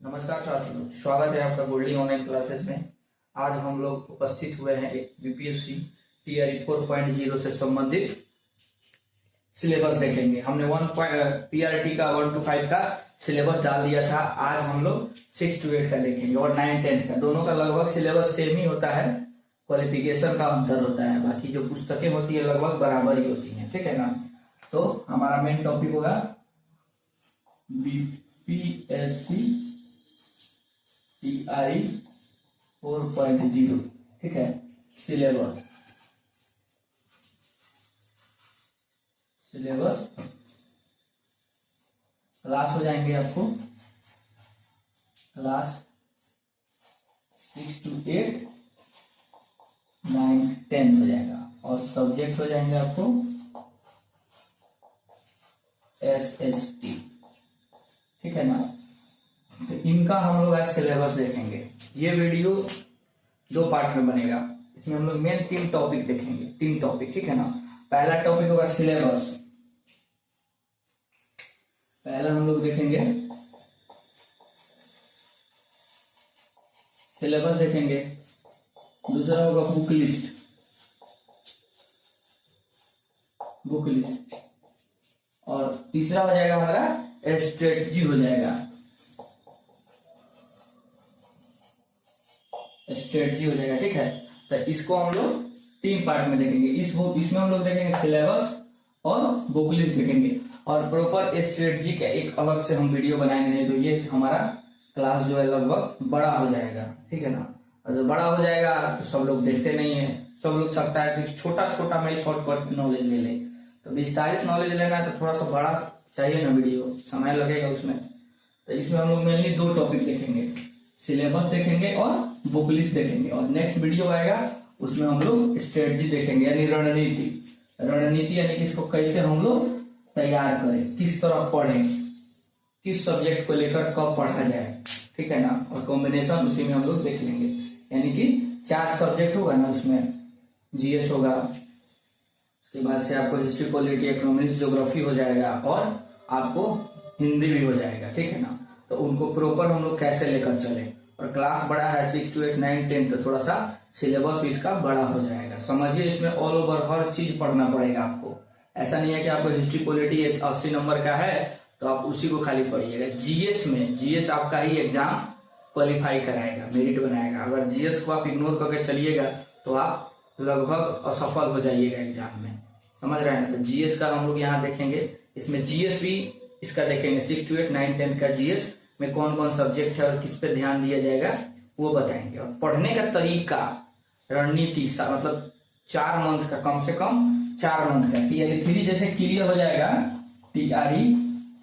नमस्कार साथियों, स्वागत है आपका गोल्डी ऑनलाइन क्लासेस में। आज हम लोग उपस्थित हुए हैं एक बीपीएससी टीआरई 4.0 से संबंधित सिलेबस देखेंगे। हमने पीआरटी का 1 to 5 का सिलेबस डाल दिया था। आज हम लोग 6 to 8 का देखेंगे और 9 10 का। दोनों का लगभग सिलेबस सेम ही होता है, क्वालिफिकेशन का अंतर होता है। बाकी जो पुस्तकें होती है लगभग बराबर ही होती है, ठीक है ना। तो हमारा मेन टॉपिक होगा बीपीएससी टीआरई 4.0, ठीक है। सिलेबस क्लास हो जाएंगे आपको क्लास 6 to 8 9 10 हो जाएगा और सब्जेक्ट हो जाएंगे आपको एसएसटी, ठीक है ना। तो इनका हम लोग आज सिलेबस देखेंगे। ये वीडियो 2 पार्ट में बनेगा। इसमें हम लोग मेन 3 टॉपिक देखेंगे, 3 टॉपिक, ठीक है ना। पहला टॉपिक होगा सिलेबस। पहला हम लोग देखेंगे सिलेबस देखेंगे। दूसरा होगा बुक लिस्ट और तीसरा हो जाएगा हमारा स्ट्रेटजी हो जाएगा। ठीक है। तो इसको हम लोग 3 पार्ट में देखेंगे। इसमें हम लोग देखेंगे सिलेबस और बुक लिस्ट देखेंगे और प्रॉपर स्ट्रेटजी का एक अलग से हम वीडियो बनाएंगे। नहीं तो ये हमारा क्लास जो है लगभग बड़ा हो जाएगा, ठीक है ना। और जब बड़ा हो जाएगा तो सब लोग देखते नहीं है। सब लोग चाहता है कि छोटा छोटा में शॉर्टकट नॉलेज ले ले। तो विस्तारित नॉलेज लेना है तो थोड़ा सा बड़ा चाहिए ना, वीडियो समय लगेगा उसमें। तो इसमें हम लोग मेनली 2 टॉपिक देखेंगे, सिलेबस देखेंगे और बुक लिस्ट देखेंगे। और नेक्स्ट वीडियो आएगा उसमें हम लोग स्ट्रेटजी देखेंगे, यानी रणनीति यानी कि इसको कैसे हम लोग तैयार करें, किस तरह पढ़ें, किस सब्जेक्ट को लेकर कब पढ़ा जाए, ठीक है ना। और कॉम्बिनेशन उसी में हम लोग देख लेंगे। यानी कि 4 सब्जेक्ट होगा ना, उसमें जीएस होगा, उसके बाद से आपको हिस्ट्री, पॉलिटी, इकोनॉमिक्स, ज्योग्राफी हो जाएगा और आपको हिंदी भी हो जाएगा, ठीक है ना। तो उनको प्रॉपर हम लोग कैसे लेकर चले। और क्लास बड़ा है 6 to 8 9 10, तो थोड़ा सा सिलेबस भी इसका बड़ा हो जाएगा। समझिए, इसमें ऑल ओवर हर चीज पढ़ना पड़ेगा आपको। ऐसा नहीं है कि आपको हिस्ट्री, पॉलिटी 80 नंबर का है तो आप उसी को खाली पढ़िएगा। जीएस आपका ही एग्जाम क्वालिफाई कराएगा, मेरिट बनाएगा। अगर जीएस को आप इग्नोर करके चलिएगा तो आप लगभग असफल हो जाइएगा एग्जाम में, समझ रहे हैं ना। तो जीएस का हम लोग यहाँ देखेंगे। इसमें जीएस भी इसका देखेंगे, 6 to 8 9 10 का जीएस में कौन कौन सब्जेक्ट है और किस पे ध्यान दिया जाएगा वो बताएंगे। और पढ़ने का तरीका, रणनीति, मतलब 4 मंथ का, कम से कम 4 मंथ का टीआरई 3 जैसे क्लियर हो जाएगा, टीआरई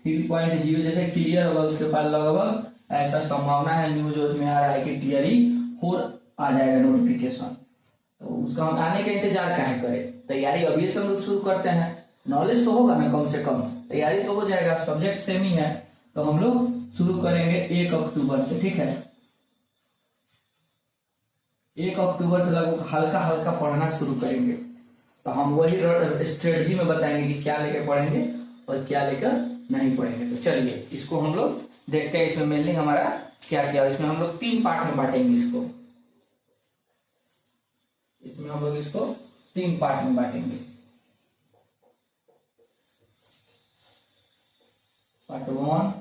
3.0 जैसे क्लियर होगा उसके बाद लगभग ऐसा संभावना है, न्यूज में आ रहा है कि टीआरई 4 आ जाएगा नोटिफिकेशन। तो उसका आने का इंतजार काहे करें, तैयारी अभी से हम लोग शुरू करते हैं। नॉलेज तो होगा ना, कम से कम तैयारी तो हो जाएगा, सब्जेक्ट सेम ही है। तो हम लोग शुरू करेंगे 1 अक्टूबर से, ठीक है। 1 अक्टूबर से लगभग हल्का हल्का पढ़ना शुरू करेंगे। तो हम वही स्ट्रेटजी में बताएंगे कि क्या लेकर पढ़ेंगे और क्या लेकर नहीं पढ़ेंगे। तो चलिए इसको हम लोग देखते हैं। इसमें मेनली हमारा क्या क्या, इसमें हम लोग 3 पार्ट में बांटेंगे इसको। इसमें हम लोग इसको 3 पार्ट में बांटेंगे। पार्ट 1,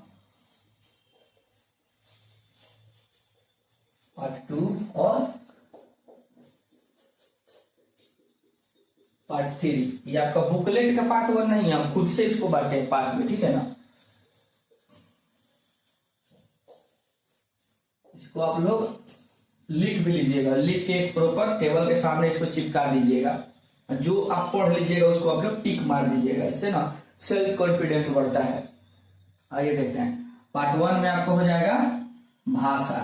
पार्ट 2 और पार्ट 3। ये आपका बुकलेट का पार्ट 1 नहीं है, हम खुद से इसको बांटे पार्ट में, ठीक है ना। इसको आप लोग लिख भी लीजिएगा, लिख के एक प्रॉपर टेबल के सामने इसको चिपका दीजिएगा। जो आप पढ़ लीजिएगा उसको आप लोग टिक मार दीजिएगा। इससे ना सेल्फ कॉन्फिडेंस बढ़ता है। आइए देखते हैं। पार्ट 1 में आपको हो जाएगा भाषा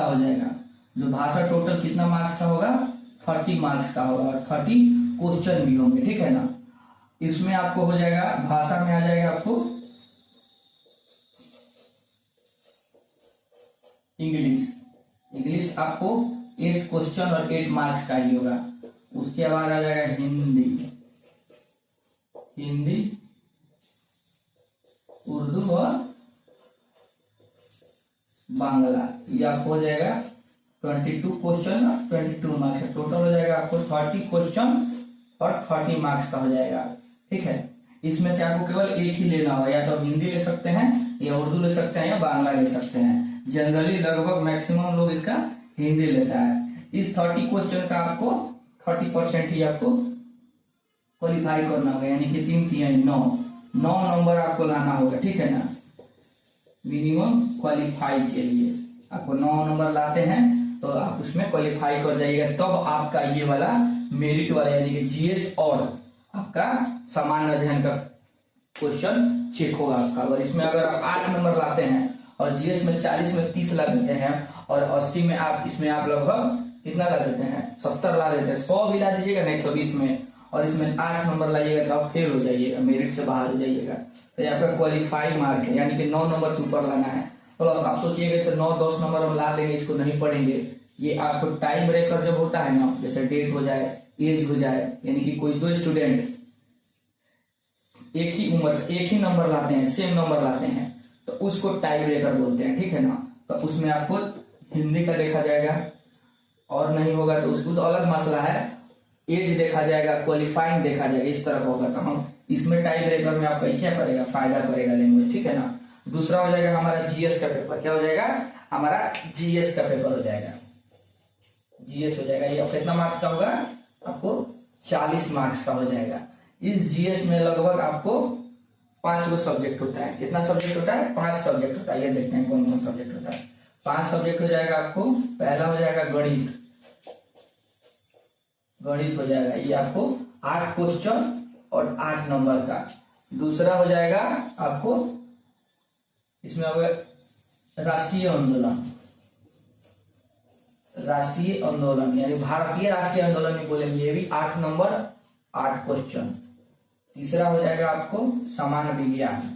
हो जाएगा। जो भाषा टोटल कितना मार्क्स का होगा, 30 मार्क्स का होगा और 30 क्वेश्चन भी होंगे, ठीक है ना। इसमें आपको हो जाएगा, भाषा में आ जाएगा आपको इंग्लिश आपको 8 क्वेश्चन और 8 मार्क्स का ही होगा। उसके बाद आ जाएगा हिंदी, उर्दू और बांग्ला, ये आपको हो जाएगा 22 क्वेश्चन और 22 मार्क्स, टोटल हो जाएगा आपको 30 क्वेश्चन और 30 मार्क्स का हो जाएगा। ठीक है, इसमें से आपको केवल एक ही लेना होगा, या तो हिंदी ले सकते हैं या उर्दू ले सकते हैं या बांग्ला ले सकते हैं। जनरली लगभग मैक्सिमम लोग इसका हिंदी लेता है। इस 30 क्वेश्चन का आपको 30% ही आपको क्वालिफाई करना होगा, यानी कि 3 3 9 नंबर आपको लाना होगा। ठीक है ना, मिनिमम क्वालिफाई के लिए आपको 9 नंबर लाते हैं तो आप उसमें क्वालिफाई कर जाइएगा, तब आपका ये वाला मेरिट वाला यानी कि जीएस और आपका सामान्य अध्ययन का क्वेश्चन चेक होगा आपका। और इसमें अगर आप 8 नंबर लाते हैं और जीएस में 40 में 30 ला देते हैं और 80 में आप इसमें आप लगभग कितना ला देते हैं, 70 ला देते हैं, 100 भी ला दीजिएगा ना 120 में, और इसमें 8 नंबर लाइएगा तो आप फेल हो जाइएगा, मेरिट से बाहर हो जाइएगा। तो ये आपका क्वालिफाई मार्क है, यानी कि 9 नंबर से ऊपर लाना है। प्लस आप सोचिएगा तो 9-10 नंबर हम ला देंगे, इसको नहीं पढ़ेंगे। ये आपको टाइम ब्रेकर जब होता है ना, जैसे डेट हो जाए, एज हो जाए, यानी कि कोई 2 स्टूडेंट एक ही उम्र एक ही नंबर लाते हैं, सेम नंबर लाते हैं, तो उसको टाइम ब्रेकर बोलते हैं। ठीक है ना, तो उसमें आपको हिंदी का देखा जाएगा, और नहीं होगा तो उसको तो अलग मसला है, एज देखा जाएगा, क्वालिफाइंग देखा जाएगा, इस तरह होगा। तो हम इसमें टाइम ब्रेकर में आपका क्या करेगा, फायदा करेगा लैंग्वेज। ठीक है ना, दूसरा हो जाएगा हमारा जीएस का पेपर। क्या हो जाएगा, हमारा जीएस का पेपर हो जाएगा, जीएस हो जाएगा। ये कितना मार्क्स का होगा, आपको 40 मार्क्स का हो जाएगा। इस जीएस में लगभग आपको 5 गो सब्जेक्ट होता है। कितना सब्जेक्ट होता है, 5 सब्जेक्ट होता है। ये देखते हैं कौन कौन सब्जेक्ट होता है। 5 सब्जेक्ट हो जाएगा आपको। पहला हो जाएगा गणित, गणित हो जाएगा, ये आपको 8 क्वेश्चन और 8 नंबर का। दूसरा हो जाएगा आपको, इसमें हो गया राष्ट्रीय आंदोलन, राष्ट्रीय आंदोलन यानी भारतीय राष्ट्रीय आंदोलन ही बोलेंगे, ये भी 8 नंबर 8 क्वेश्चन। तीसरा हो जाएगा आपको सामान्य विज्ञान,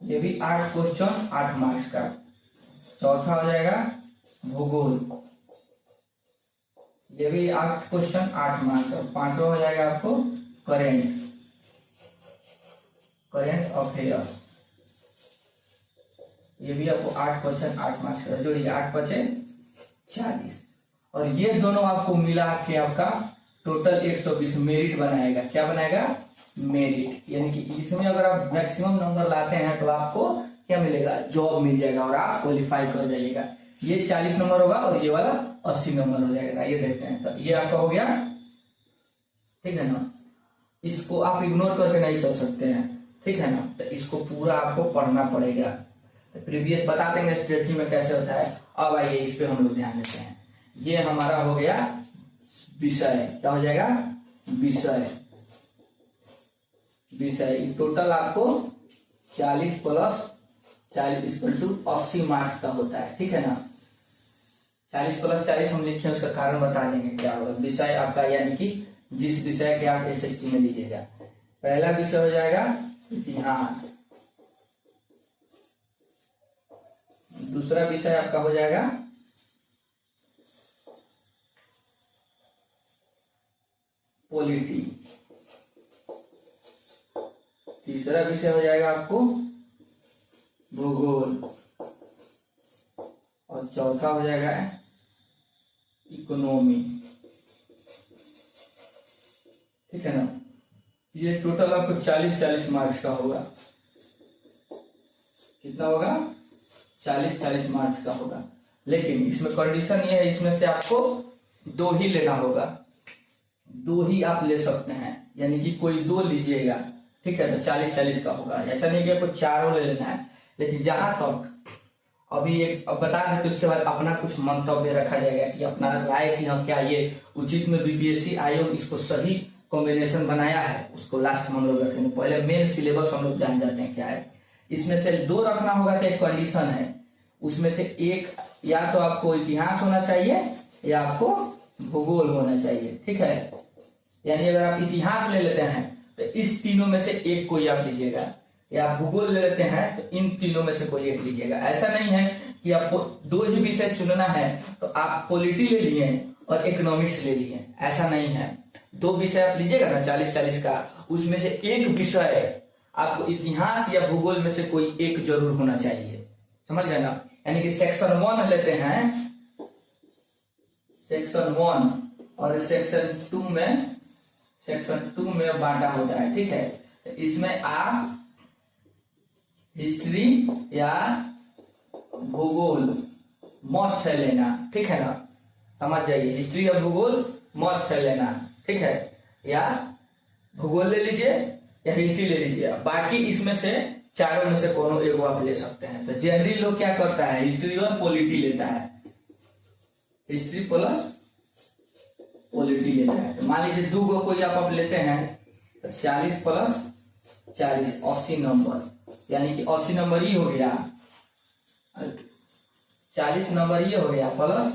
ये भी 8 क्वेश्चन 8 मार्क्स का। चौथा हो जाएगा भूगोल, ये भी 8 क्वेश्चन 8 मार्क्स। और पांचवा हो जाएगा आपको करेंट अफेयर्स, ये भी आपको 8 क्वेश्चन 8 मार्क्स का। जोड़िए 8 बचे 40, और ये दोनों आपको मिला के आपका टोटल 120 मेरिट बनाएगा। क्या बनाएगा, मेरिट, यानी कि इसमें अगर आप मैक्सिमम नंबर लाते हैं तो आपको क्या मिलेगा, जॉब मिल जाएगा और आप क्वालिफाई कर जाइएगा। ये 40 नंबर होगा और ये वाला 80 नंबर हो जाएगा। ये देखते हैं, तो ये आपका हो गया। ठीक है ना, इसको आप इग्नोर करके नहीं चल सकते हैं। ठीक है ना, तो इसको पूरा आपको पढ़ना पड़ेगा। तो प्रीवियस बता देंगे स्ट्रेटजी में कैसे होता है। अब आइए इस पे हम लोग ध्यान देते हैं। ये हमारा हो गया विषय, क्या हो जाएगा, विषय। विषय टोटल आपको 40 प्लस 40 = 80 मार्क्स का होता है। ठीक है ना, 40 प्लस 40 हम लिखे, उसका कारण बता देंगे क्या होगा। विषय आपका यानी कि जिस विषय के आप एसएसटी में लीजिएगा। पहला विषय हो जाएगा इतिहास, दूसरा विषय आपका हो जाएगा पॉलिटी, तीसरा विषय हो जाएगा आपको भूगोल, और चौथा हो जाएगा इकोनॉमी। ठीक है ना, ये टोटल आपको 40-40 मार्क्स का होगा। कितना होगा, 40-40 मार्क्स का होगा। लेकिन इसमें कंडीशन ये है, इसमें से आपको 2 ही लेना होगा, 2 ही आप ले सकते हैं, यानी कि कोई 2 लीजिएगा। ठीक है, तो 40-40 का होगा। ऐसा नहीं कि आपको 4 ले लेना है। लेकिन जहां तक अभी एक अब बता दें, तो उसके बाद अपना कुछ मंतव्य रखा जाएगा कि अपना राय कि हाँ क्या ये उचित में बीपीएससी आयोग इसको सही कॉम्बिनेशन बनाया है, उसको लास्ट में हम लोग रखेंगे। पहले मेन सिलेबस हम लोग जान जाते हैं क्या है। इसमें से 2 रखना होगा तो एक कंडीशन है, उसमें से एक या तो आपको इतिहास होना चाहिए या आपको भूगोल होना चाहिए। ठीक है, यानी अगर आप इतिहास ले लेते हैं तो इस तीनों में से एक कोई आप लीजिएगा, या आप भूगोल ले लेते हैं तो इन तीनों में से कोई एक लीजिएगा। ऐसा नहीं है कि आपको 2 ही विषय चुनना है तो आप पॉलिटी ले लिए और इकोनॉमिक्स ले लिए, ऐसा नहीं है। 2 विषय आप लीजिएगा ना 40-40 का, उसमें से एक विषय आपको इतिहास या भूगोल में से कोई एक जरूर होना चाहिए, समझ गए ना। यानी कि सेक्शन 1 लेते हैं, सेक्शन 1 और सेक्शन 2 में बांटा होता है, ठीक है। तो इसमें आप हिस्ट्री या भूगोल मस्ट है लेना, ठीक है ना, समझ जाइए। हिस्ट्री या भूगोल मस्ट है लेना, ठीक है। या भूगोल ले लीजिए या हिस्ट्री ले लीजिए, बाकी इसमें से चारों में से कोनो एक आप ले सकते हैं। तो जनरली लोग क्या करता है, हिस्ट्री और पॉलिटी लेता है, हिस्ट्री प्लस पॉलिटी लेता है। तो मान लीजिए 2 को कोई आप लेते हैं तो 40 प्लस 40 80 नंबर, यानी कि 80 नंबर ही हो गया, 40 नंबर ये हो गया प्लस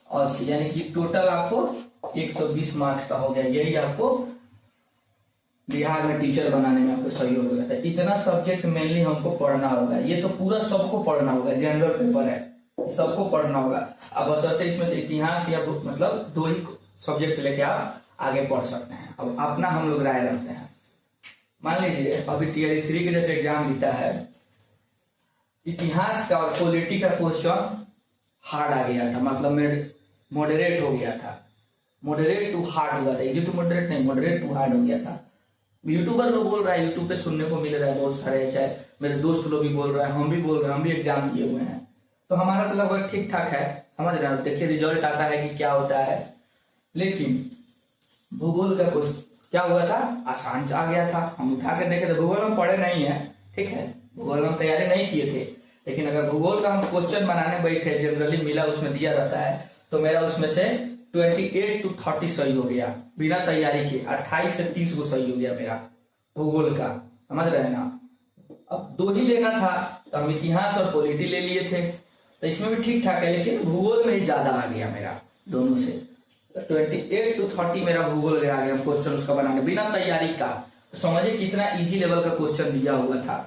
80, यानी कि टोटल आपको 120 मार्क्स का हो गया। यही आपको बिहार में टीचर बनाने में आपको सहयोग होगा। तो इतना सब्जेक्ट मेनली हमको पढ़ना होगा, ये तो पूरा सबको पढ़ना होगा, जनरल पेपर है, सबको पढ़ना होगा। अब बशर्ते इसमें से इतिहास या मतलब 2 ही सब्जेक्ट लेके आप आगे पढ़ सकते हैं। अब अपना हम लोग राय रखते हैं। मान लीजिए अभी टियर 3 के जैसे एग्जाम बीता है, इतिहास का और पॉलिटी का क्वेश्चन हार्ड आ गया था, मतलब मॉडरेट हो गया था, मॉडरेट टू हार्ड हुआ था, इजी टू मॉडरेट नहीं, मॉडरेट टू हार्ड हो गया था। यूट्यूबर लोग बोल रहा है, यूट्यूब पे सुनने को मिल रहा है बहुत सारे, चाहे मेरे दोस्त लोग भी बोल रहे हैं, हम भी बोल रहे हैं, हम भी एग्जाम दिए हुए हैं। तो हमारा तो लगभग ठीक ठाक है, समझ रहे हैं। देखिए रिजल्ट आता है कि क्या होता है। लेकिन भूगोल का कुछ क्या हुआ था, आसान आ गया था, हम उठा कर देखे थे। भूगोल हम पढ़े नहीं है, ठीक है, भूगोल हम तैयारी नहीं किए थे, लेकिन अगर भूगोल का हम क्वेश्चन बनाने बैठे, जनरली मिला उसमें दिया रहता है, तो मेरा उसमें से 28 to 30 सही हो गया बिना तैयारी के, 28 से 30 को सही हो गया मेरा भूगोल का, समझ रहे हैं ना। अब 2 ही लेना था तो हम इतिहास और पॉलिटी ले लिए थे, तो इसमें भी ठीक ठाक है, लेकिन भूगोल में ही ज्यादा आ गया मेरा दोनों से। तो 28 to 30 मेरा भूगोल आ गया क्वेश्चन उसका बनाने बिना तैयारी का। तो समझिए कितना इजी लेवल का क्वेश्चन दिया हुआ था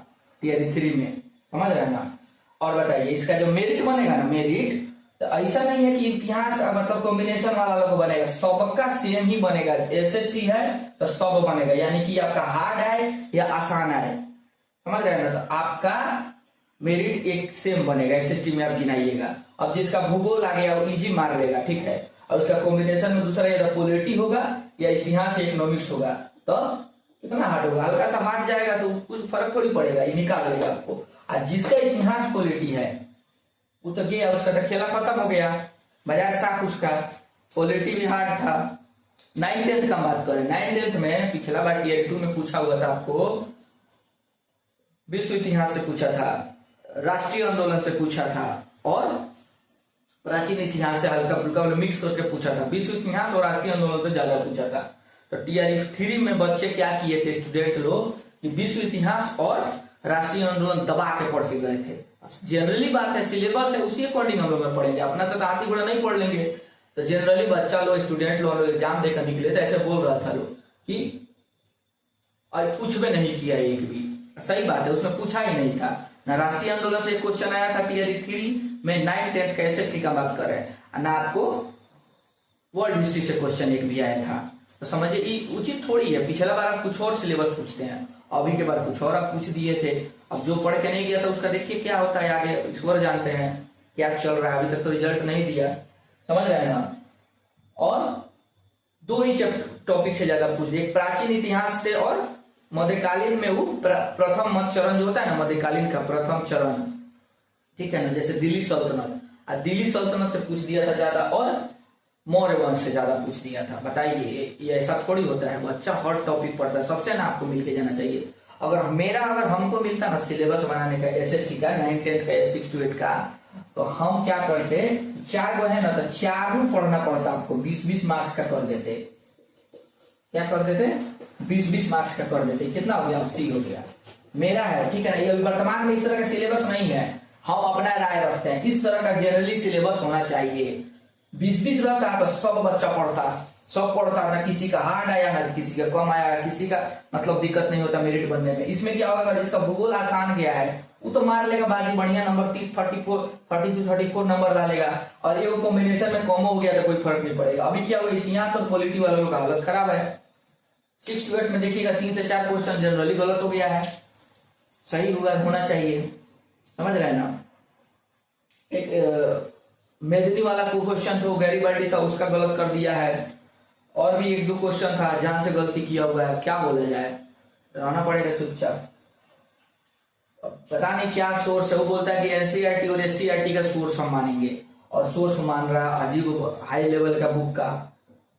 टियर 3 में, समझ रहे हैं ना। और बताइए इसका जो मेरिट बनेगा ना, मेरिट तो ऐसा नहीं है कि इतिहास मतलब कॉम्बिनेशन वाला लोग बनेगा, सबका सेम ही बनेगा। एसएसटी है तो सब बनेगा, यानी कि आपका हार्ड है या आसान है, समझ रहे हैं ना। तो आपका मेरिट एक सेम बनेगा, एसएसटी में आप गिनाइएगा। अब जिसका भूगोल आ गया वो इजी मार लेगा, ठीक है, और उसका कॉम्बिनेशन में दूसरा या पॉलिटी होगा या इतिहास या इकोनॉमिक्स होगा, तो कितना हार्ड होगा, हल्का सा हार्ड जाएगा तो कुछ फर्क थोड़ी पड़ेगा, ये निकाल देगा आपको। और जिसका इतिहास पॉलिटी है वो तो गया, उसका तो खेला खत्म हो गया, बाजार साफ। उसका पॉलिटी भी हार्ड था। 9th का बात करें, 9th में पिछला बार टियर 2 में पूछा हुआ था आपको, विश्व इतिहास से पूछा था, राष्ट्रीय आंदोलन से पूछा था, और प्राचीन इतिहास से हल्का फुल्का मिक्स करके पूछा था। विश्व इतिहास और राष्ट्रीय आंदोलन से ज्यादा पूछा था। तो टियर 3 में बच्चे क्या किए थे, स्टूडेंट लोग, कि विश्व इतिहास और राष्ट्रीय आंदोलन दबा के पढ़ के गए थे। जनरली बात है, सिलेबस है उसी अकॉर्डिंग हम लोग पढ़ेंगे, अपना से हाथी घोड़ा नहीं पढ़ लेंगे। तो जनरली बच्चा लोग, स्टूडेंट लोग एग्जाम देकर निकले थे, ऐसे बोल रहा था लोग कि और कुछ भी नहीं किया एक भी, सही बात है, उसमें पूछा ही नहीं था ना। राष्ट्रीय आंदोलन से एक क्वेश्चन आया था टियर 3 में, 9th 10th का एसएसटी का बात कर रहे हैं, ना आपको वर्ल्ड हिस्ट्री से क्वेश्चन एक भी आया था। तो समझिए उचित थोड़ी है, पिछला बार आप कुछ और सिलेबस पूछते हैं, अभी के बार कुछ और आप पूछ दिए थे। अब जो पढ़ के नहीं गया था उसका देखिए क्या होता है आगे, ईश्वर जानते हैं क्या चल रहा है, अभी तक तो रिजल्ट नहीं दिया, समझ रहे हैं ना। और 2 ही टॉपिक से ज्यादा पूछ दिए, प्राचीन इतिहास से और मध्यकालीन में वो प्रथम चरण जो होता है ना, मध्यकालीन का प्रथम चरण, ठीक है ना, जैसे दिल्ली सल्तनत, दिल्ली सल्तनत से पूछ दिया था ज्यादा, और मौर्य वंश से ज्यादा पूछ दिया था। बताइए ये ऐसा थोड़ी होता है, बच्चा हर टॉपिक पढ़ता है, सबसे ना आपको मिलके जाना चाहिए। अगर हमको मिलता ना सिलेबस बनाने का एसएसटी का 9th 10th का या 6 to 8 का, तो हम क्या करते, 4 गो है ना, तो 4 पढ़ना पड़ता आपको, 20-20 मार्क्स का कर देते। क्या कर देते, 20-20 मार्क्स का कर देते। कितना हो गया, 80 हो गया मेरा है, ठीक है ना। ये वर्तमान में इस तरह का सिलेबस नहीं है, हम अपना राय रखते हैं, इस तरह का जनरली सिलेबस होना चाहिए। 20-20 रहता है तो सब बच्चा पढ़ता, सब पढ़ता, ना किसी का हार्ड आया ना किसी का कम आया, किसी का मतलब दिक्कत नहीं होता मेरिट बनने में। इसमें क्या होगा, अगर जिसका भूगोल आसान गया है वो तो मार लेगा बाजी, बढ़िया नंबर 30 से 34 नंबर डालेगा, और ये कॉम्बिनेशन में कम हो गया तो कोई फर्क नहीं पड़ेगा। अभी क्या होगा, इतिहास और पॉलिटी वालों का हालत खराब है। 6 to 8 में देखिएगा 3 से 4 क्वेश्चन जनरली गलत हो गया है, सही होना चाहिए, समझ रहे हैं ना। एक मेजनी वाला क्वेश्चन था, गैरीबल्डी था, उसका गलत कर दिया है। और भी एक दो क्वेश्चन था जहां से गलती किया हुआ है, क्या बोला जाए, रहना पड़ेगा चुपचाप। पता नहीं क्या सोर्स है, वो बोलता है कि एनसीईआरटी और एससीईआरटी का सोर्स हम मानेंगे, और सोर्स मान रहा है अजीब हाई लेवल का बुक का।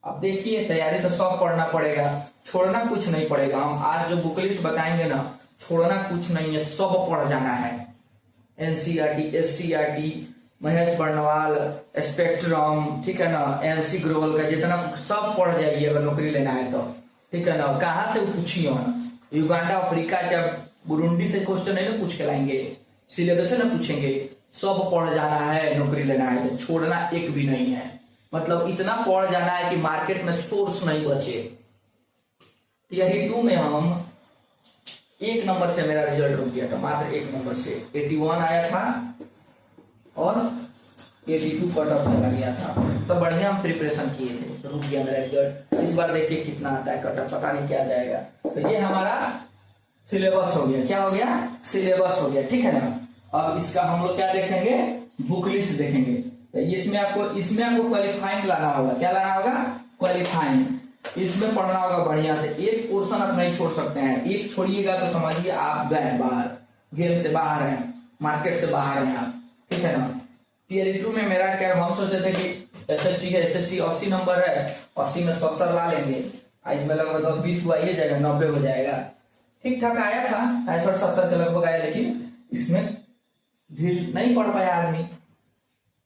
अब देखिए तैयारी तो सब पढ़ना पड़ेगा, छोड़ना कुछ नहीं पड़ेगा। हम आज जो बुक लिस्ट बताएंगे ना, छोड़ना कुछ नहीं है, सब पढ़ जाना है। NCERT, SCERT, Mahesh Barnwal, spectrum, ठीक है ना, एमसी ग्रोवल का जितना सब पढ़ जाइए अगर नौकरी लेना है तो, ठीक है ना। कहाँ से पूछिए ना, युगांडा, अफ्रीका, चाहे बुरुंडी से क्वेश्चन नहीं ना पूछ के लाएंगे, सिलेबस से ना पूछेंगे, सब पढ़ जाना है। नौकरी लेना है तो छोड़ना एक भी नहीं है, मतलब इतना पढ़ जाना है कि मार्केट में सोर्स नहीं बचे। टीआरई 2 में हम 1 नंबर से मेरा रिजल्ट रुक गया था, मात्र 1 नंबर से 81 आया था और 82 कट ऑफ चला गया था। तो बढ़िया हम प्रिपरेशन किए थे, तो रुक गया मेरा रिजल्ट। इस बार देखिए कितना आता है कट ऑफ, पता नहीं क्या जाएगा। तो ये हमारा सिलेबस हो गया, क्या हो गया, सिलेबस हो गया, ठीक है ना। अब इसका हम लोग क्या देखेंगे, बुक लिस्ट देखेंगे। तो इसमें आपको क्वालिफाइंग लाना होगा, क्या लाना होगा, क्वालिफाइंग। इसमें पढ़ना होगा बढ़िया से, एक पोर्शन आप नहीं छोड़ सकते हैं। एक छोड़िएगा तो समझिए आप गए बाहर, गेम से बाहर हैं, मार्केट से बाहर हैं आप, ठीक है ना। टीआरई 2 में मेरा क्या, हम सोचे थे कि एसएसटी है, एसएसटी 80 नंबर है, 80 में 70 ला लेंगे, इसमें लगभग 10-20 को आइए जाएगा, 90 हो जाएगा। ठीक ठाक आया था, 65-70 के लगभग आया, लेकिन इसमें ढील नहीं पढ़ पाया आदमी,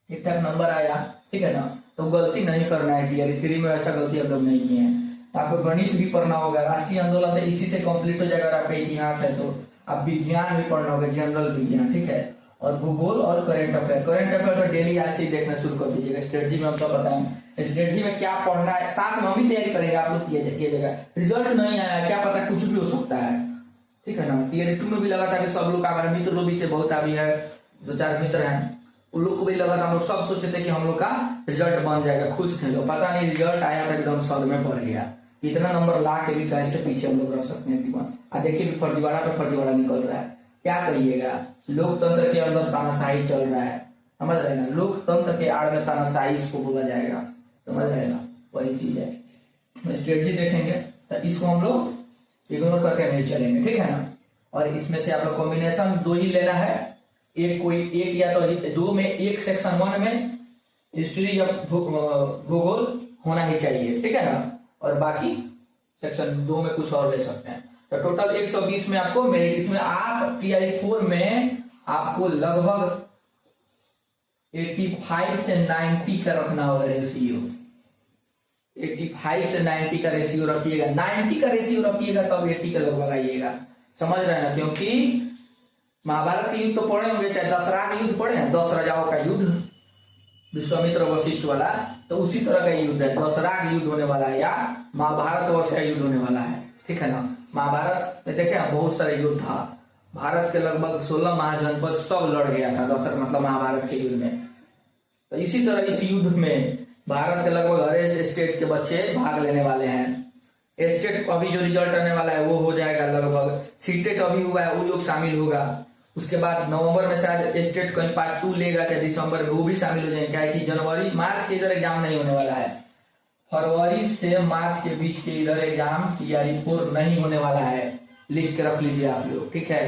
ठीक ठाक नंबर आया, ठीक है ना। तो गलती नहीं करना है, टीआरई 3 में ऐसा गलती हम लोग नहीं किए हैं। तो आपको गणित भी पढ़ना होगा, राष्ट्रीय आंदोलन है, इसी से कंप्लीट हो जाएगा। अगर आपका इतिहास है तो आप विज्ञान भी पढ़ना होगा, जनरल विज्ञान, ठीक है, और भूगोल और करंट अफेयर। करंट अफेयर तो डेली आज से ही देखना शुरू कर दीजिएगा। स्ट्रेटजी में हम सब बताएंगे, स्ट्रेटजी में क्या पढ़ना है, साथ में हम ही तैयारी करेंगे, आप लोग कीजिएगा। रिजल्ट नहीं आया, क्या पता कुछ भी हो सकता है, ठीक है ना। टीआरई 2 में भी लगा था कि सब लोग, हमारे मित्र लोग भी थे, बहुत अभी है 2-4 मित्र हैं, उन लोग को भी लगा था, हम लोग सब सोचे थे कि हम लोग का रिजल्ट बन जाएगा, खुश थे लोग। पता नहीं रिजल्ट आया था एकदम सदमे पड़ गया, इतना नंबर ला के भी कैसे पीछे हम लोग रह सकते हैं। देखिए फर्जीवाड़ा पे फर्जीवाड़ा निकल रहा है, क्या कहिएगा। लोकतंत्र के अंदर तानाशाही चल रहा है, समझ रहे ना, लोकतंत्र के आड़ में तानाशाही इसको बोला जाएगा, समझ रहे ना, वही चीज है। स्ट्रेटजी देखेंगे तो इसको हम लोग इग्नोर करके नहीं चलेंगे, ठीक है ना। और इसमें से आप लोग कॉम्बिनेशन 2 ही लेना है, एक या तो 2 में, एक सेक्शन 1 में हिस्ट्री या भूगोल होना ही चाहिए, ठीक है ना, और बाकी सेक्शन 2 में कुछ और ले सकते हैं। तो टोटल 120 में आपको मेरिट, इसमें आप टीआरई 4 में आपको लगभग 85 से 90 का रखना होगा रेशियो। 85 से 90 का रेशियो रखिएगा, 90 का रेशियो रखिएगा तब 80 का लगभग आइएगा, समझ रहे हैं ना। क्योंकि महाभारत के युद्ध तो पढ़े होंगे, चाहे दशरथ का युद्ध पढ़े हैं, 10 राजाओं का युद्ध, विश्वामित्र वशिष्ठ वाला, तो उसी तरह का युद्ध है, दशरथ का युद्ध होने वाला है, या महाभारत वर्ष का युद्ध होने वाला है, ठीक है ना। महाभारत में देखे बहुत सारे युद्ध था, भारत के लगभग 16 महाजनपद सब लड़ गया था दशरथ, मतलब महाभारत के युद्ध में। तो इसी तरह इस युद्ध में भारत के लगभग हर एक स्टेट के बच्चे भाग लेने वाले हैं। स्टेट अभी जो रिजल्ट आने वाला है वो हो जाएगा, लगभग सीटेट अभी हुआ है, वो लोग शामिल होगा। उसके बाद नवंबर में शायद स्टेट कहीं पार्ट 2 लेगा, या दिसंबर में वो भी शामिल हो जाएंगे। क्या है कि जनवरी मार्च के इधर एग्जाम नहीं होने वाला है, फरवरी से मार्च के बीच के इधर एग्जाम टीआरई 4 नहीं होने वाला है, लिख के रख लीजिए आप लोग, ठीक है।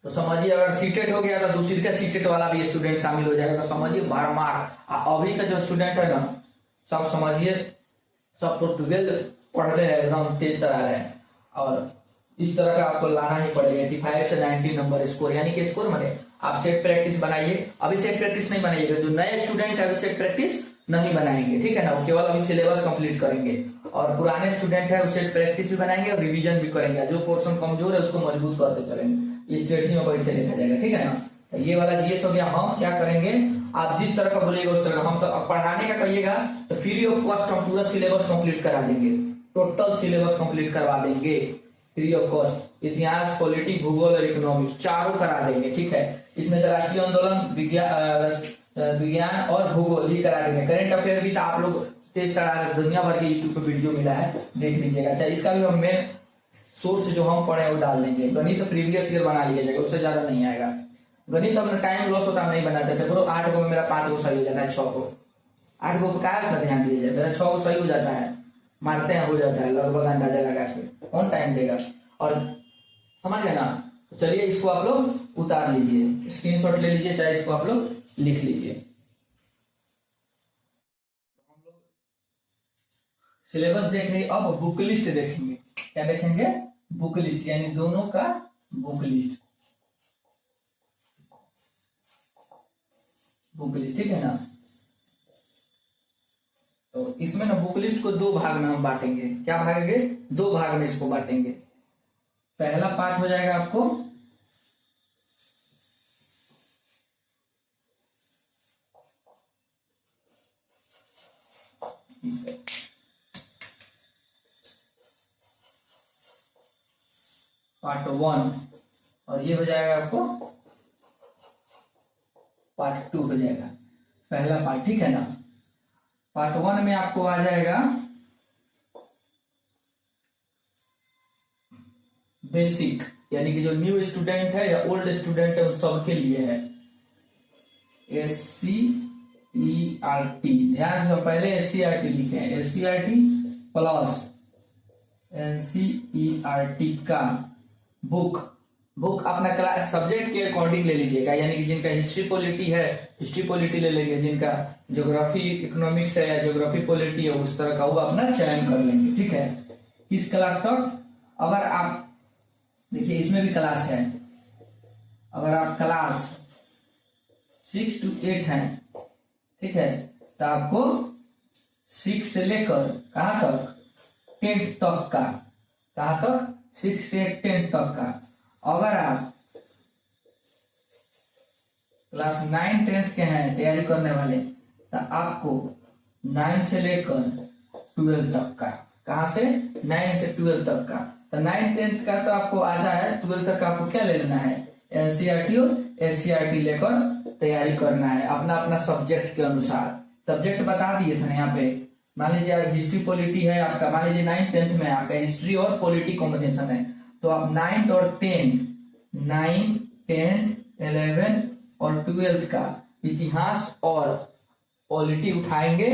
तो समझिए अगर सीटेट हो गया तो दूसरी का सीटेट वाला भी स्टूडेंट शामिल हो जाएगा, तो समझिए भरमार। अभी का जो स्टूडेंट है ना, सब समझिए सब तो 12 पढ़ रहे हैं, एकदम तेज तरह रहे हैं, और इस तरह का आपको लाना ही पड़ेगा। 85 से 90 नंबर स्कोर, यानी कि स्कोर माने आप सेट प्रैक्टिस बनाइए। अभी सेट प्रैक्टिस नहीं बनाइएगा, जो नए स्टूडेंट है अभी सेट प्रैक्टिस नहीं बनाएंगे, ठीक है ना, वो केवल अभी सिलेबस कंप्लीट करेंगे। और पुराने स्टूडेंट है उसे प्रैक्टिस भी बनाएंगे और रिवीजन भी करेंगे, जो पोर्शन कमजोर है उसको मजबूत करते चलेंगे। ये स्ट्रेटजी में बैठते देखा जाएगा, ठीक है ना। तो ये वाला जीएस हो गया। हम क्या करेंगे, आप जिस तरह का बोलिएगा उस तरह का, हम तो पढ़ाने का कहिएगा तो फ्री ऑफ कॉस्ट हम पूरा सिलेबस कंप्लीट करा देंगे, टोटल सिलेबस कंप्लीट करवा देंगे फ्री ऑफ कॉस्ट। इतिहास, पॉलिटी, भूगोल और इकोनॉमिक चारों करा देंगे, ठीक है। इसमें से राष्ट्रीय आंदोलन, विज्ञान और भूगोल भी करा देंगे। करंट अफेयर भी तो आप लोग तेज चढ़ा, दुनिया भर के यूट्यूब पे वीडियो मिला है, देख लीजिएगा। अच्छा, इसका भी हम मेन सोर्स जो हम पढ़े हैं वो डाल देंगे। गणित तो प्रीवियस ईयर बना लिया जाएगा, उससे ज्यादा नहीं आएगा। गणित तो अपना टाइम लॉस होता, हम नहीं बनाते थे। बोलो 8 को में मेरा 5 को सही हो जाता है, 6 को 8 को क्या अपना ध्यान दिया जाए, मेरा 6 को सही हो जाता है, मारते हैं हो जाता है लगभग अंदाजा लगा के, कौन टाइम देगा। और समझ गए ना। चलिए इसको आप लोग उतार लीजिए, स्क्रीनशॉट ले लीजिए, चाहे इसको आप लोग लिख लीजिए। सिलेबस देख रहे, अब बुक लिस्ट देखेंगे। क्या देखेंगे? बुक लिस्ट, यानी दोनों का बुक लिस्ट। बुक लिस्ट, ठीक है ना। तो इसमें ना बुक लिस्ट को 2 भाग में हम बांटेंगे। क्या भागेंगे? 2 भाग में इसको बांटेंगे। पहला पार्ट हो जाएगा आपको पार्ट 1, और ये हो जाएगा आपको पार्ट 2 हो जाएगा, पहला पार्ट, ठीक है ना। पार्ट 1 में आपको आ जाएगा बेसिक, यानी कि जो न्यू स्टूडेंट है या ओल्ड स्टूडेंट है उन सबके लिए है। SCERT, ध्यान से पहले SCERT लिखे हैं, SCERT प्लस NCERT का बुक अपना क्लास सब्जेक्ट के अकॉर्डिंग ले लीजिएगा, यानी कि जिनका हिस्ट्री पॉलिटी है हिस्ट्री पॉलिटी ले लेंगे, जिनका ज्योग्राफी इकोनॉमिक्स है या ज्योग्राफी पॉलिटी है उस तरह का वो अपना चयन कर लेंगे, ठीक है। किस क्लास तक? अगर आप देखिए इसमें भी क्लास है, अगर आप क्लास 6 to 8 हैं, ठीक है, तो आपको 6 से लेकर कहां तक? 10th तक का, कहां तक? 6 से 10 तक का। अगर आप क्लास 9 10th के हैं तैयारी करने वाले, तो आपको 9 से लेकर 12 तक का, कहां से? 9 से 12 तक का। तो 9 10th का तो आपको आता है, 12 तक का आपको क्या ले लेना है? NCERT और SCERT लेकर तैयारी करना है अपना अपना सब्जेक्ट के अनुसार। सब्जेक्ट बता दिए थे ना यहाँ पे। मान लीजिए हिस्ट्री पॉलिटी है आपका, मान लीजिए 9 10th में आपका हिस्ट्री और पॉलिटी कॉम्बिनेशन है, तो आप 9 और 10 9 10 11 और 12 का इतिहास और पॉलिटी उठाएंगे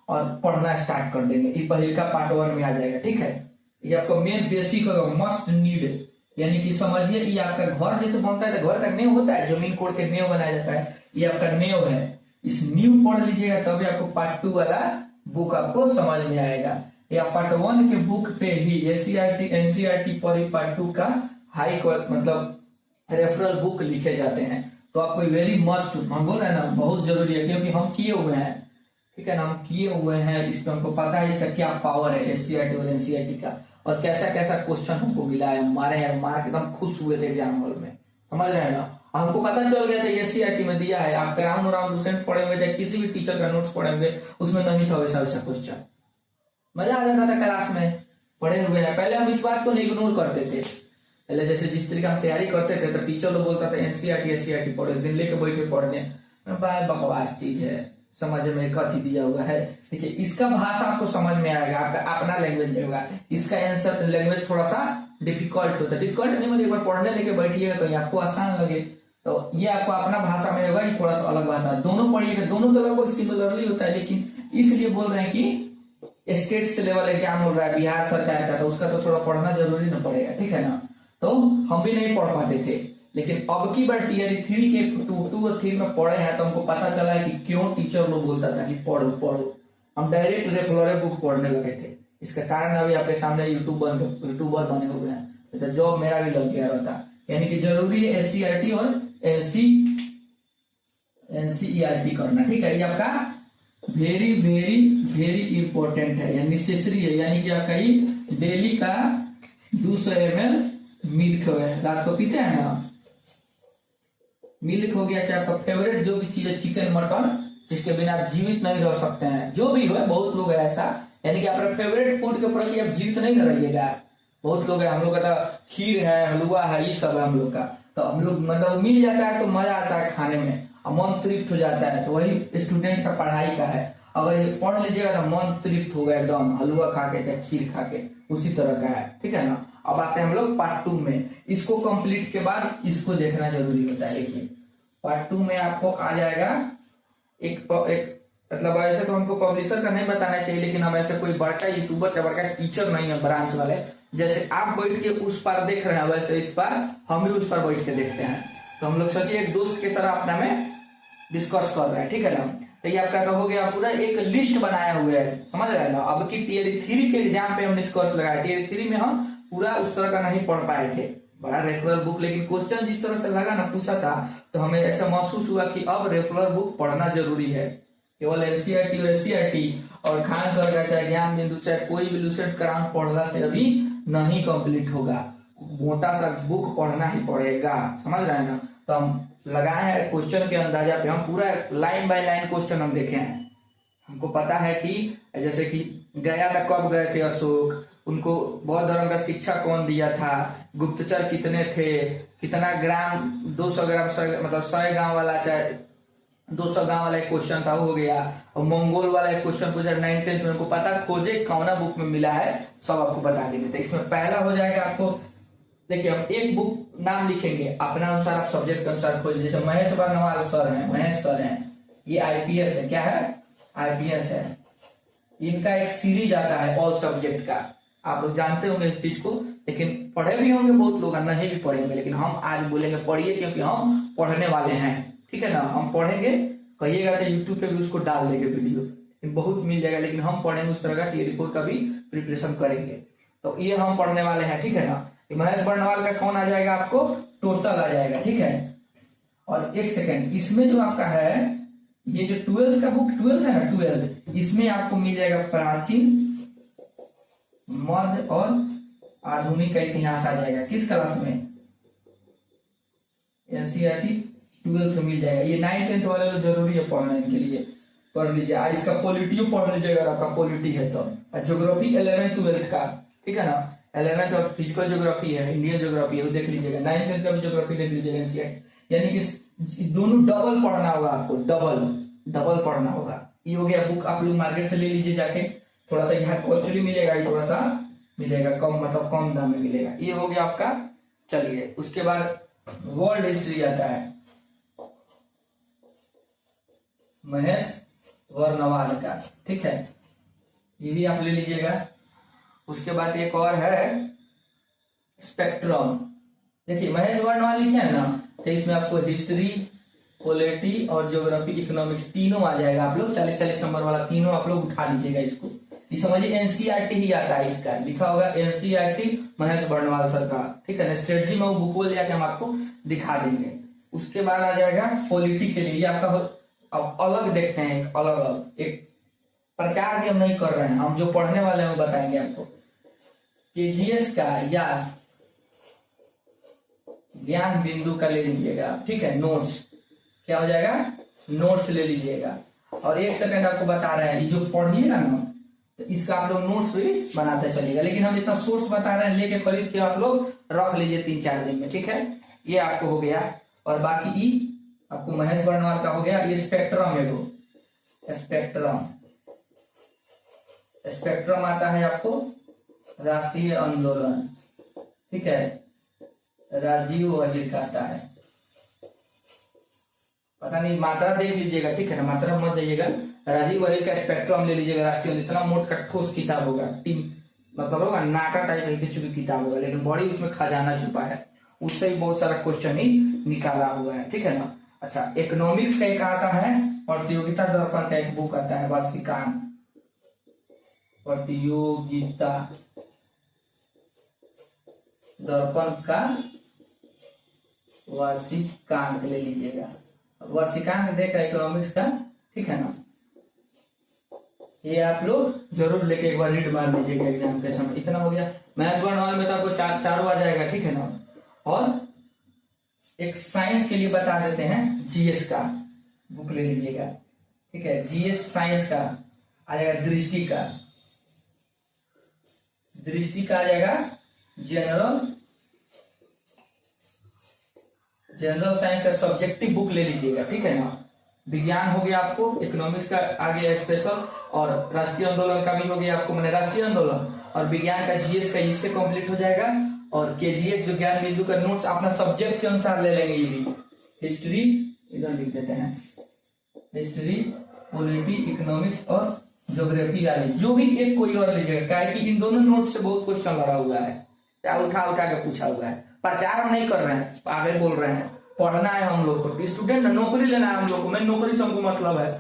और पढ़ना स्टार्ट कर देंगे। ये पहले का पार्ट 1 में आ जाएगा, ठीक है। ये आपका मेन बेसिक मस्ट नीड, यानी कि समझिए ये आपका घर जैसे बनता है, तो घर का नींव होता है, जमीन कोड़ के नींव बनाया जाता है, ये आपका नींव है। इस नींव पढ़ लीजिएगा तभी आपको पार्ट 2 वाला बुक आपको समझ में आएगा। या पार्ट 1 के बुक पे ही SCERT NCERT पर पार्ट 2 का हाई मतलब रेफरल बुक लिखे जाते हैं। तो आपको वेरी मस्ट, हम बोल रहे हैं ना, बहुत जरूरी है, क्योंकि हम किए हुए हैं, ठीक है ना, हम किए हुए हैं, इस पे हमको पता है इसका क्या पावर है SCERT और NCERT का, और कैसा कैसा क्वेश्चन हमको मिला है, मारे हैं, मार के एकदम खुश हुए थे एग्जाम हॉल में, समझ रहे हैं ना। हमको पता चल गया था SCERT में दिया है, आप राउंड लूसेंट पढ़े हुए थे, किसी भी टीचर का नोट्स पढ़े हुए, उसमें नहीं था वैसा वैसा क्वेश्चन। मजा आ जाता था क्लास में, पढ़े हुए हैं। पहले हम इस बात को इग्नोर करते थे, पहले जैसे जिस तरीके हम तैयारी करते थे तो टीचर लोग बोलता था NCERT SCERT पढ़ो, दिन लेके बैठे पढ़ने, बकवास चीज है, समझ में कथी दिया हुआ है। देखिए इसका भाषा आपको समझ में आएगा, आपका अपना लैंग्वेज होगा, इसका आंसर लैंग्वेज थोड़ा सा डिफिकल्ट होता है, डिफिकल्ट नहीं, मतलब एक बार पढ़ने लेके बैठिएगा कहीं आपको आसान लगे, तो ये आपको अपना भाषा में होगा, ये थोड़ा सा अलग भाषा। दोनों पढ़िएगा, दोनों तरह को सिमिलरली होता है, लेकिन इसलिए बोल रहे हैं कि स्टेट से लेवल एग्जाम हो रहा है बिहार सरकार का, तो उसका तो थोड़ा पढ़ना जरूरी ना पड़ेगा, ठीक है ना। तो हम भी नहीं पढ़ पाते थे, लेकिन अब की बार टीयर 3 के 2 और 3 में पढ़े हैं तो हमको पता चला है कि क्यों टीचर लोग बोलता था कि पढ़ो पढ़ो, हम डायरेक्ट रेगुलर बुक पढ़ने लगे थे। इसका कारण अभी आपके सामने यूट्यूबर बने हुए हैं, तो जॉब मेरा भी लग गया रहता। यानी कि जरूरी है SCERT और NCERT करना, ठीक है। ये आपका वेरी वेरी वेरी इंपॉर्टेंट है, यानी नेसेसरी है, यानी कि आपका ये डेली का 200 ml मिल्क रात को पीते हैं ना, मिल्क हो गया, चाहे आपका फेवरेट जो भी चीज है, चिकन मटन, जिसके बिना आप जीवित नहीं रह सकते हैं, जो भी हो, बहुत लोग है ऐसा, यानी कि अपने फेवरेट फूड के प्रति आप जीवित नहीं रहिएगा। बहुत लोग है, हम लोग का तो खीर है, हलवा है, ये सब है हम लोग का, तो हम लोग मतलब मिल जाता है तो मजा आता है खाने में, मन तृप्त हो जाता है। तो वही स्टूडेंट का पढ़ाई का है, अगर ये पढ़ लीजिएगा तो मन तृप्त होगा एकदम, हलवा खा के चाहे खीर खा के, उसी तरह का है, ठीक है ना। अब आते हैं हम लोग पार्ट 2 में। इसको कंप्लीट के बाद इसको देखना जरूरी होता है। देखिए पार्ट 2 में आपको आ जाएगा एक मतलब ऐसे तो हमको पब्लिशर का नहीं बताना चाहिए, लेकिन हम ऐसे कोई बड़का यूट्यूबर या बड़का टीचर नहीं है ब्रांच वाले, जैसे आप बैठ के उस पार देख रहे हैं वैसे इस पार हम भी उस पार बैठ के देखते हैं। तो हम लोग सोचिए एक दोस्त की तरह अपना में डिस्कस कर रहे हैं, ठीक है ना। तो ये आपका हो गया पूरा एक लिस्ट बनाया हुआ है, समझ रहे हैं ना। अब की टियर 3 के एग्जाम पे हम निष्कर्ष लगाए, टियर 3 में हम पूरा उस तरह का नहीं पढ़ पाए थे, बड़ा रेफरल बुक, लेकिन क्वेश्चन जिस तरह से लगा ना पूछा था तो हमें ऐसा महसूस हुआ कि अब रेफरल बुक पढ़ना जरूरी है। केवल एनसीईआरटी और एससीईआरटी और खान सर का चाहे ज्ञान बिंदु चाहे कोई भी लूसेंट क्राउन पढ़ना से अभी नहीं कंप्लीट होगा, मोटा सा बुक पढ़ना ही पड़ेगा, समझ रहे हैं ना। तो हम लगाए हैं क्वेश्चन के अंदाजा पे, हम पूरा लाइन बाय लाइन क्वेश्चन हम देखे हैं। हमको पता है कि जैसे कि गया में कब गए थे अशोक, उनको बौद्ध धर्म का शिक्षा कौन दिया था, गुप्तचर कितने थे, कितना ग्राम 200 ग्राम मतलब 100 गांव वाला चाहे 200 गांव वाला एक क्वेश्चन था वो हो गया, और मंगोल वाला एक क्वेश्चन पूछा 9th में, उनको पता खोजे कौना बुक में मिला है सब आपको बता देंगे। तो इसमें पहला हो जाएगा आपको, देखिए हम एक बुक नाम लिखेंगे अपना अनुसार, आप सब्जेक्ट के अनुसार खोज, जैसे महेश बर्नवाल सर है, महेश सर है, ये आईपीएस है, क्या है आईपीएस है, इनका एक सीरीज आता है ऑल सब्जेक्ट का, आप लोग जानते होंगे इस चीज को, लेकिन पढ़े भी होंगे बहुत लोग, नहीं भी पढ़ेंगे, लेकिन हम आज बोलेंगे पढ़िए क्योंकि हम पढ़ने वाले हैं, ठीक है ना। हम पढ़ेंगे, कहिएगा तो यूट्यूब पे भी उसको डाल देंगे वीडियो, बहुत मिल जाएगा, लेकिन हम पढ़ेंगे उस तरह का टियर 4 का भी प्रिपरेशन करेंगे। तो ये हम पढ़ने वाले हैं, ठीक है ना। महेश बर्नवाल का कौन आ जाएगा आपको, टोटल आ जाएगा, ठीक है। और एक सेकेंड, इसमें जो आपका है ये जो 12th का बुक 12th है ना 12th, इसमें आपको मिल जाएगा प्राचीन मध्य और आधुनिक का इतिहास आ जाएगा, किस क्लास में, एनसीईआरटी 12th में मिल जाएगा। ये 9th 10th वाले लोग जरूरी है पढ़ना, इनके लिए पढ़ लीजिए। इसका पॉलिटी पढ़ लीजिएगा अगर आपका पॉलिटी है तो, ज्योग्राफी 11th 12th का, ठीक है ना। 11th और फिजिकल ज्योग्राफी है, इंडियन ज्योग्राफी है, वो देख लीजिएगा। 9th 10th का भी ज्योग्राफी देख लीजिएगा एनसीईआरटी, यानी कि दोनों डबल पढ़ना होगा आपको, डबल पढ़ना होगा। ये हो गया बुक, आप लोग मार्केट से ले लीजिए जाके, थोड़ा सा यहाँ कॉस्टली मिलेगा, ये थोड़ा सा मिलेगा कम, मतलब कम दाम में मिलेगा। ये हो गया आपका। चलिए उसके बाद वर्ल्ड हिस्ट्री आता है महेश बर्नवाल का, ठीक है, ये भी आप ले लीजिएगा। उसके बाद एक और है स्पेक्ट्रम, देखिए महेश बर्नवाल लिखे है ना, तो इसमें आपको हिस्ट्री, पॉलिटी और ज्योग्राफी, इकोनॉमिक्स तीनों आ जाएगा। आप लोग 40-40 नंबर वाला तीनों आप लोग उठा लीजिएगा इसको। ये समझिए एनसीईआरटी ही आता है, इसका लिखा होगा एनसीईआरटी महेश बर्नवाल सर का, ठीक है ना। स्ट्रेटजी में वो बुक बोल जाके हम आपको दिखा देंगे। उसके बाद आ जाएगा पॉलिटी के लिए, ये आपका अब अलग देखते हैं, अलग एक प्रचार भी हम नहीं कर रहे हैं, हम जो पढ़ने वाले हैं वो बताएंगे आपको। केजीएस का या ज्ञान बिंदु का ले लीजिएगा, ठीक है। नोट्स क्या हो जाएगा, नोट्स ले लीजिएगा। और एक सेकंड आपको बता रहे हैं, ये जो पढ़िएगा ना तो इसका आप लोग नोट्स भी बनाते चलिएगा, लेकिन हम इतना सोर्स बता रहे हैं, लेके खरीद के आप लोग रख लीजिए 3-4 दिन में, ठीक है। ये आपको हो गया। और बाकी आपको महेश बर्नवाल का हो गया। ये स्पेक्ट्रम है, वो स्पेक्ट्रम आता है आपको राष्ट्रीय आंदोलन, ठीक है, राजीव वहीर का आता है, पता नहीं मात्रा देख लीजिएगा, ठीक है ना, मात्रा मत जाइएगा। राजीव वहीर का स्पेक्ट्रम ले लीजिएगा, राष्ट्रीय, इतना मोट का ठोस किताब होगा, टीम मतलब होगा नाटा टाइप की चुकी किताब होगा, लेकिन बड़ी उसमें खजाना छुपा है, उससे ही बहुत सारा क्वेश्चन ही निकाला हुआ है, ठीक है ना। अच्छा, इकोनॉमिक्स का एक आता है, प्रतियोगिता दर्पण का एक बुक आता है, वार्षिकांक, प्रतियोगिता दर्पण का वार्षिकांक ले लीजिएगा। वार्षिकांक देख रहे इकोनॉमिक्स का, ठीक है ना। ये आप लोग जरूर लेके एक बार रीड मार लीजिएगा एग्जाम के समय। इतना हो गया। मैथ्स बर्नवाल में तो आपको चारों आ जाएगा, ठीक है ना। और एक साइंस के लिए बता देते हैं, जीएस का बुक ले लीजिएगा, ठीक है। जीएस साइंस का आ जाएगा, दृष्टि का आ जाएगा, जनरल साइंस का सब्जेक्टिव बुक ले लीजिएगा, ठीक है ना। विज्ञान हो गया आपको, इकोनॉमिक्स का आ गया स्पेशल, और राष्ट्रीय आंदोलन का भी हो गया आपको, मैंने राष्ट्रीय आंदोलन और विज्ञान का जीएस का इससे कंप्लीट हो जाएगा। और केजीएस जो ज्ञान बिंदु का नोट्स अपना सब्जेक्ट के अनुसार ले लेंगे। ये भी हिस्ट्री इधर लिख देते हैं, हिस्ट्री, पॉलिटी, इकोनॉमिक्स और ज्योग्राफी वाले जो भी एक कोई और लीजिएगा, क्या है कि इन दोनों नोट से बहुत क्वेश्चन लड़ा हुआ है, क्या उठा उठा के पूछा हुआ है। प्रचार हम नहीं कर रहे हैं, आगे बोल रहे हैं, पढ़ना है हम लोग को, स्टूडेंट नौकरी लेना है हम लोग को। मैं नौकरी से हमको मतलब है,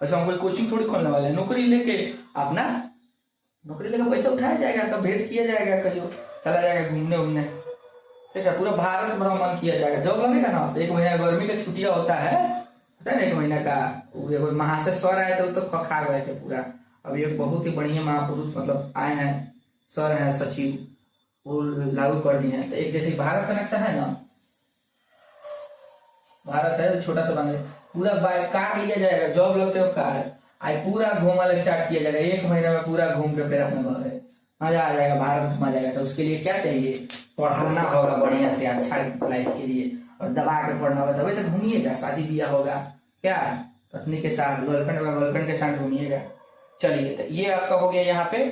वैसे हम कोई कोचिंग थोड़ी खोलने वाले हैं। नौकरी लेके अपना नौकरी लेकर पैसा उठाया जाएगा, तब भेंट किया जाएगा, कहीं चला जाएगा घूमने उमने, ठीक है, पूरा भारत भ्रमण किया जाएगा। जब लगेगा ना तो 1 महीना गर्मी का छुट्टियां होता है ना, 1 महीना का। महाशय सर आए थे, तो खा गए थे पूरा। अभी एक बहुत ही बढ़िया महापुरुष मतलब आए हैं, सर हैं सचिव, वो लागू कर दिए हैं। तो एक जैसे भारत का नक्शा है ना, भारत है छोटा सा बना, पूरा कार लिया जाएगा, जॉब लगते हो कार आई पूरा घूमना स्टार्ट किया जाएगा। 1 महीना में पूरा घूम के फिर अपने घर है, मजा आ जाएगा, भारत घुमा जाएगा। तो उसके लिए क्या चाहिए, पढ़ना होगा बढ़िया से, अच्छा लाइफ के लिए, और दबा के पढ़ना होगा, तभी तो घूमिएगा। शादी ब्याह होगा, क्या पत्नी के साथ, गर्लफ्रेंड होगा, गर्लफ्रेंड के साथ घूमिएगा। चलिए, तो ये आपका हो गया यहाँ पे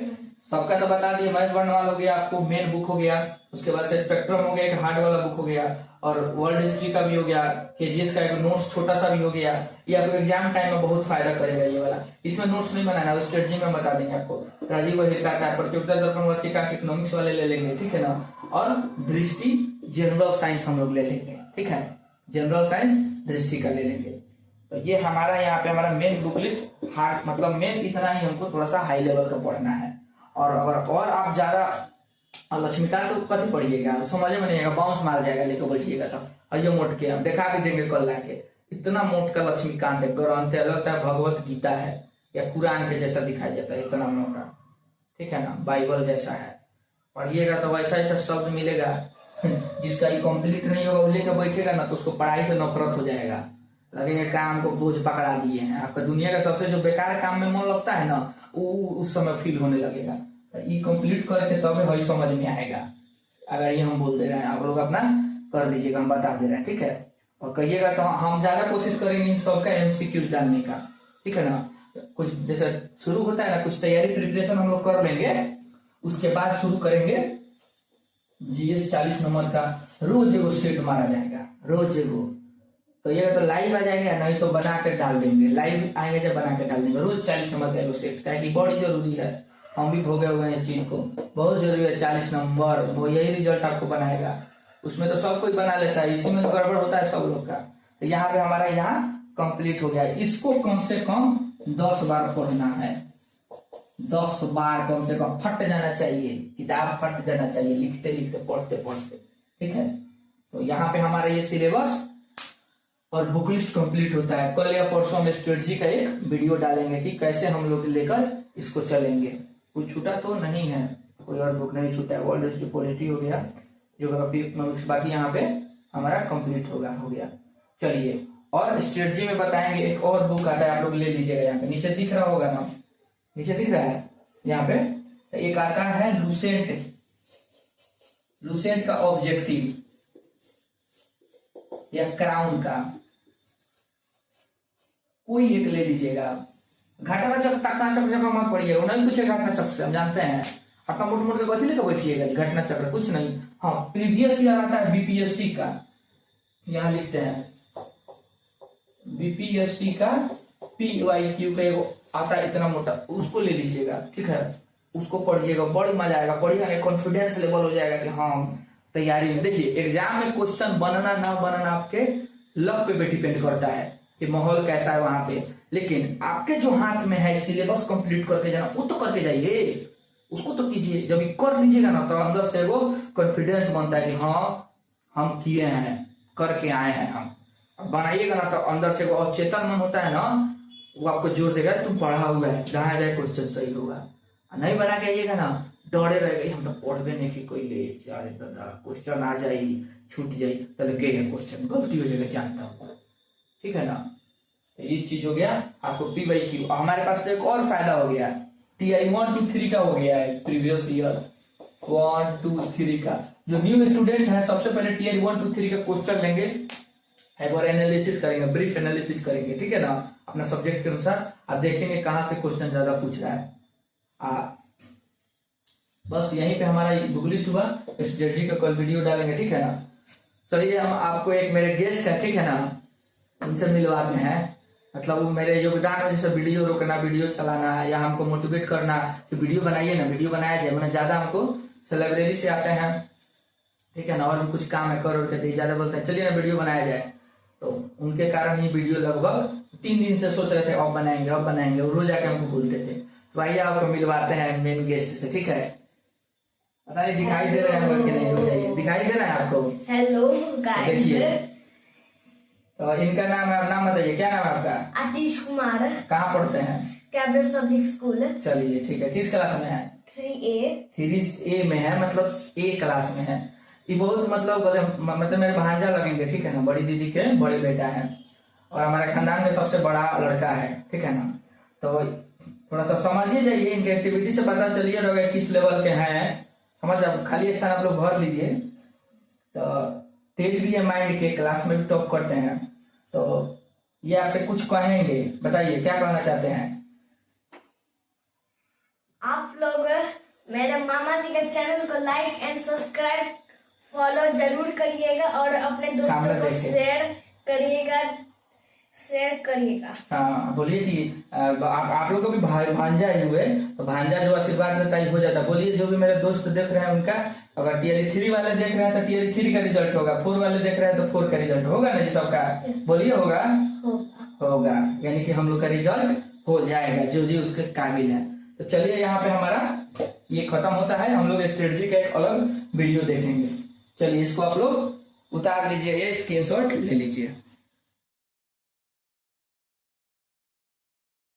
सबका तो बता दिए। मैथ्स वर्णमाला हो गया, आपको मेन बुक हो गया, उसके बाद से स्पेक्ट्रम हो गया, एक हार्ड वाला बुक हो गया, और वर्ल्ड हिस्ट्री का भी हो गया, केजीएस का एक नोट्स छोटा सा भी हो गया। ये आपको एग्जाम टाइम में बहुत फायदा करेगा ये वाला। इसमें नोट्स नहीं बनाना, वो स्ट्रेटजी में बता देंगे आपको। राजीव वहीर का प्रतियोगिता दर्पण वर्षिका का इकोनॉमिक्स वाले ले लेंगे, ठीक है ना। और दृष्टि जनरल साइंस हम लोग ले लेंगे, ठीक है, जनरल साइंस दृष्टि का ले लेंगे। तो ये हमारा यहाँ पे हमारा मेन बुक लिस्ट हार्ड, मतलब मेन इतना ही हमको थोड़ा सा हाई लेवल का पढ़ना है। और अगर और आप ज्यादा लक्ष्मीकांत तो कथी पढ़िएगा, समझ में नहीं आएगा, बाउंस मार जाएगा लेकर बैठिएगा। तो ये मोट के हम दिखा भी देंगे कल लाके, इतना मोट का लक्ष्मीकांत है, ग्रंथ है, लगता है भगवत गीता है या कुरान के जैसा दिखाई देता है, इतना मोटा, ठीक है ना, बाइबल जैसा है। पढ़िएगा तो वैसा ऐसा शब्द मिलेगा, जिसका ये कंप्लीट नहीं होगा वो लेकर बैठेगा ना, तो उसको पढ़ाई से नफरत हो जाएगा, लगेगा काम को बोझ पकड़ा दिए हैं। आपका दुनिया का सबसे जो बेकार काम में मन लगता है ना, वो उस समय फील होने लगेगा। ये कंप्लीट करके तब वही समझ में आएगा। अगर ये हम बोल दे रहे हैं, आप लोग अपना कर लीजिएगा, हम बता दे रहे हैं, ठीक है। और कहिएगा तो हम ज्यादा कोशिश करेंगे इन सबका MCQ डालने का, ठीक है ना। कुछ जैसे शुरू होता है ना, कुछ तैयारी प्रिपरेशन हम लोग कर लेंगे, उसके बाद शुरू करेंगे GS 40 नंबर का। रोज एगो सेट मारा जाएगा, रोज एगो। तो ये तो लाइव आ जाएगा, नहीं तो बना के डाल देंगे, लाइव आएंगे जब बना के डाल देंगे। रोज 40 नंबर का एगो सेट, क्या कि बड़ी जरूरी है, हम भी भोगे हुए हैं इस चीज को, बहुत जरूरी है। 40 नंबर वो यही रिजल्ट आपको बनाएगा। उसमें तो सब कोई बना लेता है, इसी में तो गड़बड़ होता है सब लोग का। तो यहाँ पे हमारा यहाँ कंप्लीट हो गया। इसको कम से कम 10 बार पढ़ना है, 10 बार कम से कम, फट जाना चाहिए, किताब फट जाना चाहिए, लिखते लिखते पढ़ते पढ़ते, ठीक है। तो यहाँ पे हमारा ये सिलेबस और बुक लिस्ट कंप्लीट होता है। कल या परसों हम स्ट्रेटजी का एक वीडियो डालेंगे कि कैसे हम लोग लेकर इसको चलेंगे। कुछ छूटा तो नहीं है, कोई और बुक नहीं छूटा है। वर्ल्ड हिस्ट्री, पॉलिटी हो गया, ज्योग्राफी, इकोनॉमिक्स, बाकी यहाँ पे हमारा कंप्लीट हो गया। चलिए, और स्ट्रेटजी में बताएंगे एक और बुक आता है, आप लोग ले लीजिएगा। यहाँ पे नीचे दिख रहा होगा ना, नीचे दिख रहा है यहाँ पे एक आता है लुसेंट का ऑब्जेक्टिव या क्राउन का, कोई एक ले लीजिएगा। घाटा चक्र मत पढ़िएगा, नहीं पूछेगा घटना चक्र से, हम जानते हैं। अपना मोट के कथी लेकर बैठिएगा, घटना चक्र कुछ नहीं। हाँ, प्रीवियस ईयर आता है BPSC का, यहाँ लिखते हैं BPSC का PYQ का एगो आता है इतना मोटा, उसको ले लीजिएगा, ठीक है। उसको पढ़िएगा, बड़ी मजा आएगा, पढ़िएगा, कॉन्फिडेंस लेवल हो जाएगा कि हाँ तैयारी में। देखिए, एग्जाम में क्वेश्चन बनना ना बनना आपके लक पे डिपेंड करता है कि माहौल कैसा है वहां पे, लेकिन आपके जो हाथ में है सिलेबस कंप्लीट करके जाना, वो तो करके जाइए, उसको तो कीजिए। जब कर लीजिएगा ना, तो अंदर से वो कॉन्फिडेंस बनता है कि हाँ हम किए हैं, करके आए हैं हम। बनाइएगा ना, तो अंदर से वो अवचेतन मन होता है ना, वो आपको जोर देगा, तुम पढ़ा हुआ है, जहां जाए क्वेश्चन सही होगा। नहीं बना के आइएगा ना, डरे रह गई, हम तो पढ़बे नहीं कि कोई ले यार दादा क्वेश्चन आ जाए, छूट जाए, तो गए है क्वेश्चन, गलती हो जाएगा, जानता हूँ, ठीक है ना। इस चीज हो गया आपको PYQ। हमारे पास तो एक और फायदा हो गया, TI 1 2 3 का हो गया है, प्रीवियस ईयर 1 2 3 का। जो न्यू स्टूडेंट है, सबसे पहले TI 1 2 3 का क्वेश्चन लेंगे, एक बार एनालिसिस करेंगे, ब्रीफ एनालिसिस करेंगे, ठीक है ना, अपना सब्जेक्ट के अनुसार। आप देखेंगे कहां से क्वेश्चन ज्यादा पूछ रहा है। बस यहीं पे हमारा बुक लिस्ट हुआ। स्ट्रेटजी का कल वीडियो डालेंगे, ठीक है ना। चलिए हम आपको एक मेरे गेस्ट है, ठीक है ना, उनसे मिलवाते हैं। मतलब वो मेरे योगदान में जैसे वीडियो रोकना, वीडियो चलाना है, या हमको मोटिवेट करना कि वीडियो बनाइए ना, वीडियो बनाया जाए, मैंने ज्यादा हमको लाइब्रेरी से आते हैं, ठीक है ना, और भी कुछ काम है कर के ज्यादा बोलते हैं चलिए ना वीडियो बनाया जाए। तो उनके कारण ही वीडियो लगभग 3 दिन से सोच रहे थे अब बनाएंगे अब बनाएंगे, और रोज आके हमको बोलते थे। तो आइए आपको मिलवाते हैं मेन गेस्ट से, ठीक है। पता नहीं दिखाई दे रहे हैं कि नहीं, हो जाइए, दिखाई दे रहा है आपको। हेलो गाइस, देखिए तो इनका नाम है, नाम बताइए, क्या नाम है आपका? आतिश कुमार। कहाँ पढ़ते हैं? कैब्रस पब्लिक स्कूल। चलिए ठीक है, किस क्लास में है? 3A में है, मतलब A क्लास में है। ये बहुत मतलब मेरे भांजा लगेंगे, ठीक है ना, बड़ी दीदी के बड़े बेटा है, और हमारे खानदान में सबसे बड़ा लड़का है, ठीक है ना। तो थोड़ा सा समझिए जाइए, इनके एक्टिविटी से पता चलिए रहोगे किस लेवल के हैं, समझ। खाली स्थान आप लोग भर लीजिए। तो तेज भी है माइंड के, क्लास में भी टॉप करते हैं। तो ये आपसे कुछ कहेंगे, बताइए क्या कहना चाहते हैं? आप लोग मेरे मामा जी के चैनल को लाइक एंड सब्सक्राइब फॉलो जरूर करिएगा, और अपने दोस्तों को शेयर करिएगा। हाँ बोलिए कि आप लोग को भी भांजा ही हुए, तो भांजा जो आशीर्वाद देता ही हो जाता। बोलिए जो भी मेरे दोस्त देख रहे हैं उनका, अगर टीएलई 3 वाले देख रहे हैं तो टीएलई 3 का रिजल्ट होगा, 4 वाले देख रहे हैं तो 4 का रिजल्ट होगा ना जी सबका। बोलिए होगा होगा, यानी कि हम लोग का रिजल्ट हो जाएगा जो जी उसके काबिल है। तो चलिए यहाँ पे हमारा ये खत्म होता है, हम लोग स्ट्रेटजी का एक अलग वीडियो देखेंगे। चलिए इसको आप लोग उतार लीजिए, ये स्क्रीनशॉट ले लीजिए।